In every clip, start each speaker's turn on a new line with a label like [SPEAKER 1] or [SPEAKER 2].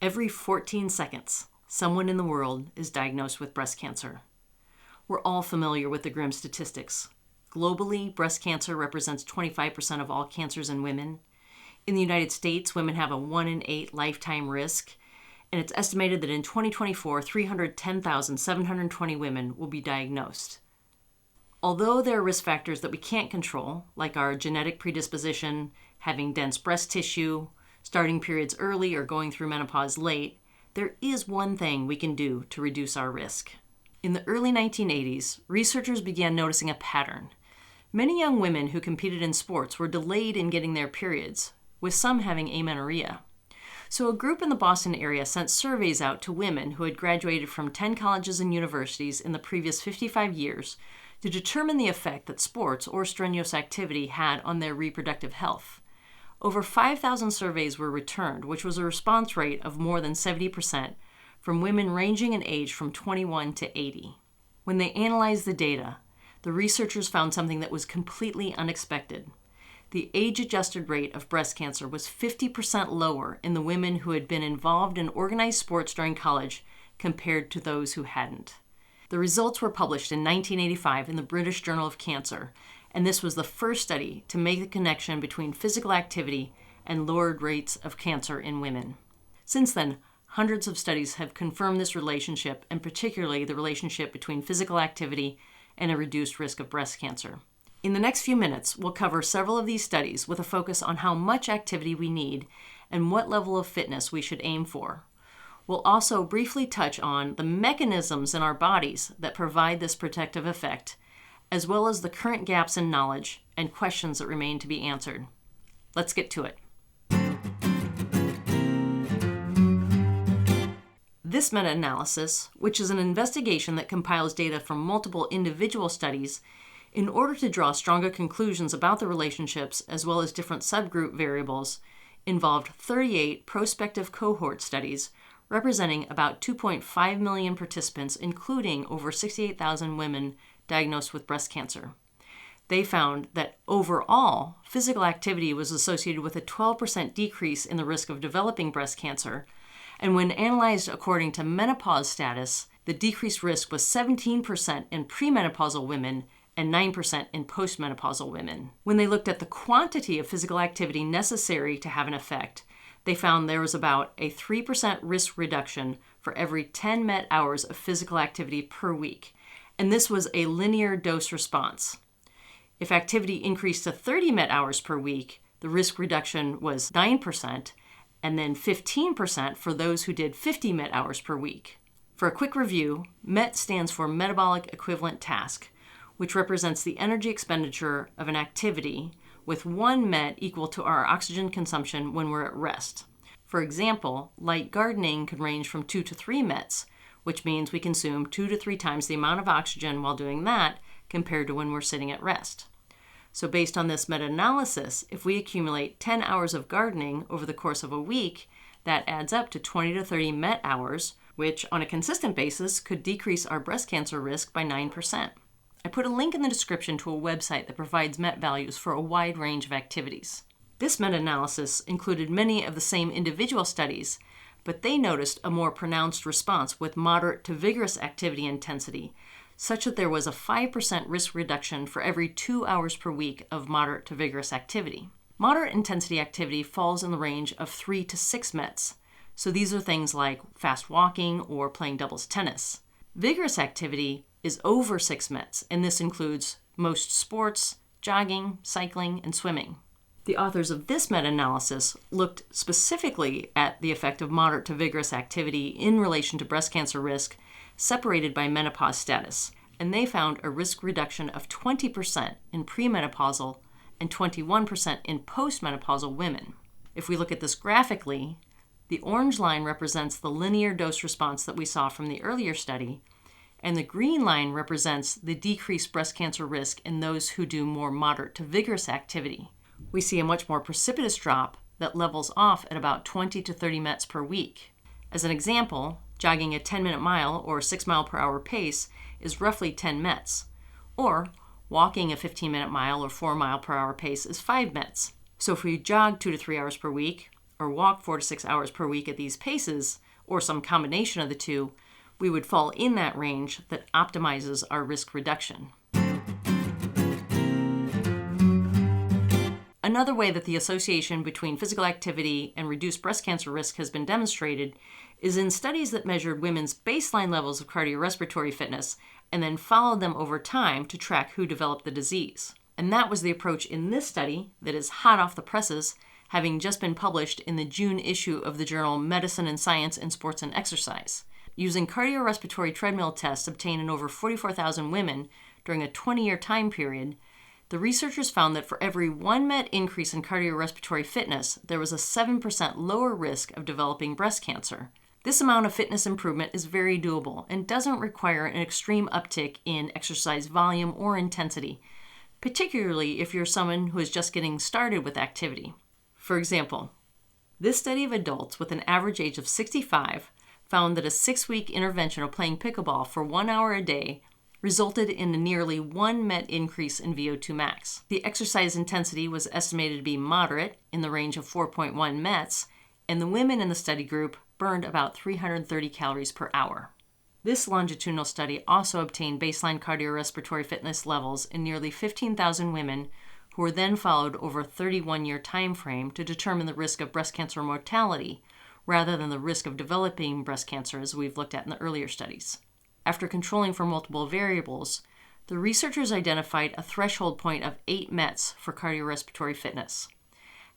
[SPEAKER 1] Every 14 seconds, someone in the world is diagnosed with breast cancer. We're all familiar with the grim statistics. Globally, breast cancer represents 25% of all cancers in women. In the United States, women have a 1 in 8 lifetime risk, and it's estimated that in 2024, 310,720 women will be diagnosed. Although there are risk factors that we can't control, like our genetic predisposition, having dense breast tissue, starting periods early, or going through menopause late, there is one thing we can do to reduce our risk. In the early 1980s, researchers began noticing a pattern. Many young women who competed in sports were delayed in getting their periods, with some having amenorrhea. So a group in the Boston area sent surveys out to women who had graduated from 10 colleges and universities in the previous 55 years to determine the effect that sports or strenuous activity had on their reproductive health. Over 5,000 surveys were returned, which was a response rate of more than 70% from women ranging in age from 21 to 80. When they analyzed the data, the researchers found something that was completely unexpected. The age-adjusted rate of breast cancer was 50% lower in the women who had been involved in organized sports during college compared to those who hadn't. The results were published in 1985 in the British Journal of Cancer, and this was the first study to make the connection between physical activity and lowered rates of cancer in women. Since then, hundreds of studies have confirmed this relationship, and particularly the relationship between physical activity and a reduced risk of breast cancer. In the next few minutes, we'll cover several of these studies with a focus on how much activity we need and what level of fitness we should aim for. We'll also briefly touch on the mechanisms in our bodies that provide this protective effect, as well as the current gaps in knowledge and questions that remain to be answered. Let's get to it. This meta-analysis, which is an investigation that compiles data from multiple individual studies in order to draw stronger conclusions about the relationships as well as different subgroup variables, involved 38 prospective cohort studies representing about 2.5 million participants, including over 68,000 women diagnosed with breast cancer. They found that overall, physical activity was associated with a 12% decrease in the risk of developing breast cancer, and when analyzed according to menopause status, the decreased risk was 17% in premenopausal women and 9% in postmenopausal women. When they looked at the quantity of physical activity necessary to have an effect, they found there was about a 3% risk reduction for every 10 MET hours of physical activity per week, and this was a linear dose response. If activity increased to 30 MET hours per week, the risk reduction was 9%, and then 15% for those who did 50 MET hours per week. For a quick review, MET stands for metabolic equivalent task, which represents the energy expenditure of an activity, with 1 MET equal to our oxygen consumption when we're at rest. For example, light gardening can range from 2 to 3 METs, which means we consume 2 to 3 times the amount of oxygen while doing that compared to when we're sitting at rest. So based on this meta-analysis, if we accumulate 10 hours of gardening over the course of a week, that adds up to 20 to 30 MET hours, which on a consistent basis could decrease our breast cancer risk by 9%. I put a link in the description to a website that provides MET values for a wide range of activities. This meta-analysis included many of the same individual studies, but they noticed a more pronounced response with moderate to vigorous activity intensity, such that there was a 5% risk reduction for every 2 hours per week of moderate to vigorous activity. Moderate intensity activity falls in the range of 3 to 6 METs, so these are things like fast walking or playing doubles tennis. Vigorous activity is over 6 METs, and this includes most sports, jogging, cycling, and swimming. The authors of this meta-analysis looked specifically at the effect of moderate to vigorous activity in relation to breast cancer risk, separated by menopause status, and they found a risk reduction of 20% in premenopausal and 21% in postmenopausal women. If we look at this graphically, the orange line represents the linear dose response that we saw from the earlier study, and the green line represents the decreased breast cancer risk in those who do more moderate to vigorous activity. We see a much more precipitous drop that levels off at about 20 to 30 METs per week. As an example, jogging a 10-minute mile or 6 mile per hour pace is roughly 10 METs, or walking a 15-minute mile or 4 mile per hour pace is 5 METs. So if we jog 2 to 3 hours per week, or walk 4 to 6 hours per week at these paces, or some combination of the two, we would fall in that range that optimizes our risk reduction. Another way that the association between physical activity and reduced breast cancer risk has been demonstrated is in studies that measured women's baseline levels of cardiorespiratory fitness and then followed them over time to track who developed the disease. And that was the approach in this study that is hot off the presses, having just been published in the June issue of the journal Medicine and Science in Sports and Exercise. Using cardiorespiratory treadmill tests obtained in over 44,000 women during a 20-year time period, the researchers found that for every 1 MET increase in cardiorespiratory fitness, there was a 7% lower risk of developing breast cancer. This amount of fitness improvement is very doable and doesn't require an extreme uptick in exercise volume or intensity, particularly if you're someone who is just getting started with activity. For example, this study of adults with an average age of 65 found that a 6-week intervention of playing pickleball for 1 hour a day resulted in a nearly 1 MET increase in VO2 max. The exercise intensity was estimated to be moderate in the range of 4.1 METs, and the women in the study group burned about 330 calories per hour. This longitudinal study also obtained baseline cardiorespiratory fitness levels in nearly 15,000 women who were then followed over a 31-year time frame to determine the risk of breast cancer mortality rather than the risk of developing breast cancer as we've looked at in the earlier studies. After controlling for multiple variables, the researchers identified a threshold point of 8 METs for cardiorespiratory fitness.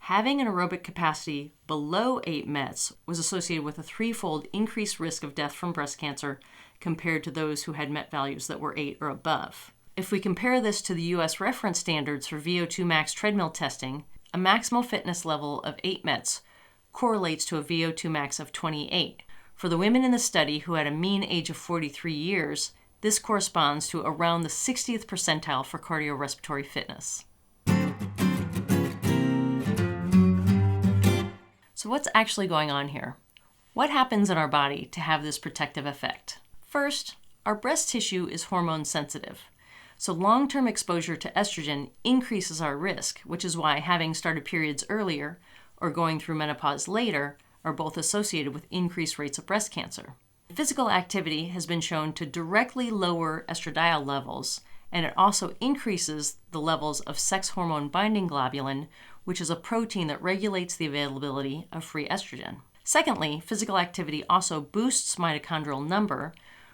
[SPEAKER 1] Having an aerobic capacity below 8 METs was associated with a 3-fold increased risk of death from breast cancer compared to those who had MET values that were 8 or above. If we compare this to the U.S. reference standards for VO2 max treadmill testing, a maximal fitness level of 8 METs correlates to a VO2 max of 28. For the women in the study who had a mean age of 43 years, this corresponds to around the 60th percentile for cardiorespiratory fitness. So what's actually going on here? What happens in our body to have this protective effect? First, our breast tissue is hormone sensitive. So long-term exposure to estrogen increases our risk, which is why having started periods earlier or going through menopause later are both associated with increased rates of breast cancer. Physical activity has been shown to directly lower estradiol levels, and it also increases the levels of sex hormone binding globulin, which is a protein that regulates the availability of free estrogen. Secondly, physical activity also boosts mitochondrial number,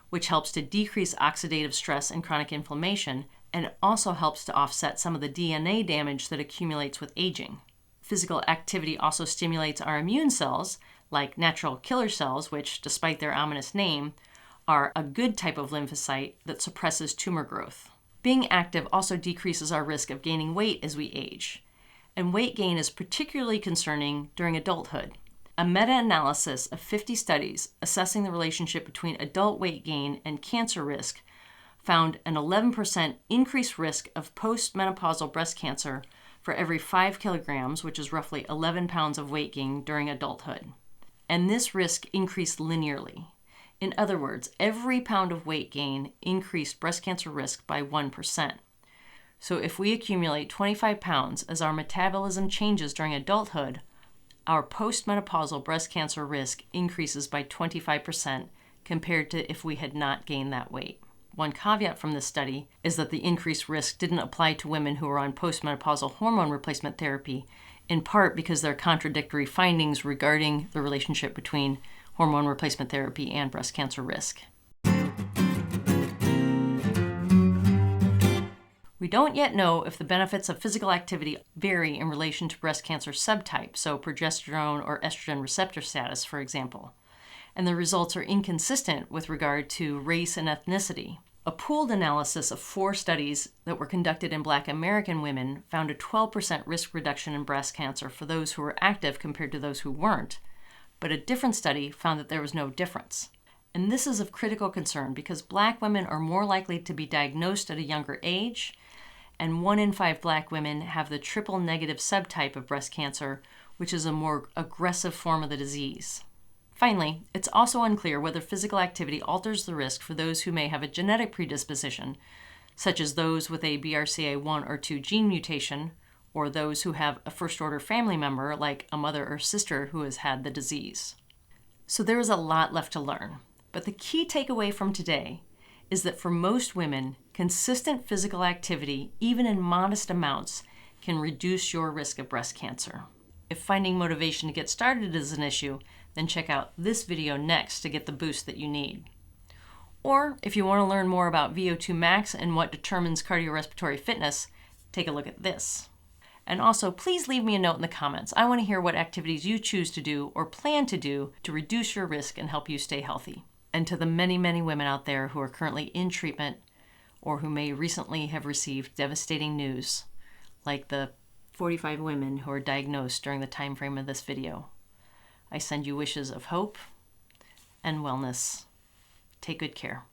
[SPEAKER 1] which helps to decrease oxidative stress and chronic inflammation, and it also helps to offset some of the DNA damage that accumulates with aging. Physical activity also stimulates our immune cells, like natural killer cells, which, despite their ominous name, are a good type of lymphocyte that suppresses tumor growth. Being active also decreases our risk of gaining weight as we age. And weight gain is particularly concerning during adulthood. A meta-analysis of 50 studies assessing the relationship between adult weight gain and cancer risk found an 11% increased risk of postmenopausal breast cancer for every 5 kilograms, which is roughly 11 pounds of weight gain during adulthood. And this risk increased linearly. In other words, every pound of weight gain increased breast cancer risk by 1%. So if we accumulate 25 pounds as our metabolism changes during adulthood, our postmenopausal breast cancer risk increases by 25% compared to if we had not gained that weight. One caveat from this study is that the increased risk didn't apply to women who are on postmenopausal hormone replacement therapy, in part because there are contradictory findings regarding the relationship between hormone replacement therapy and breast cancer risk. We don't yet know if the benefits of physical activity vary in relation to breast cancer subtype, so progesterone or estrogen receptor status, for example. And the results are inconsistent with regard to race and ethnicity. A pooled analysis of 4 studies that were conducted in Black American women found a 12% risk reduction in breast cancer for those who were active compared to those who weren't, but a different study found that there was no difference. And this is of critical concern because Black women are more likely to be diagnosed at a younger age, and 1 in 5 Black women have the triple negative subtype of breast cancer, which is a more aggressive form of the disease. Finally, it's also unclear whether physical activity alters the risk for those who may have a genetic predisposition, such as those with a BRCA1 or 2 gene mutation, or those who have a first-order family member, like a mother or sister who has had the disease. So there is a lot left to learn, but the key takeaway from today is that for most women, consistent physical activity, even in modest amounts, can reduce your risk of breast cancer. If finding motivation to get started is an issue, then check out this video next to get the boost that you need. Or if you want to learn more about VO2 max and what determines cardiorespiratory fitness, take a look at this. And also, please leave me a note in the comments. I want to hear what activities you choose to do or plan to do to reduce your risk and help you stay healthy. And to the many, many women out there who are currently in treatment or who may recently have received devastating news, like the 45 women who are diagnosed during the time frame of this video, I send you wishes of hope and wellness. Take good care.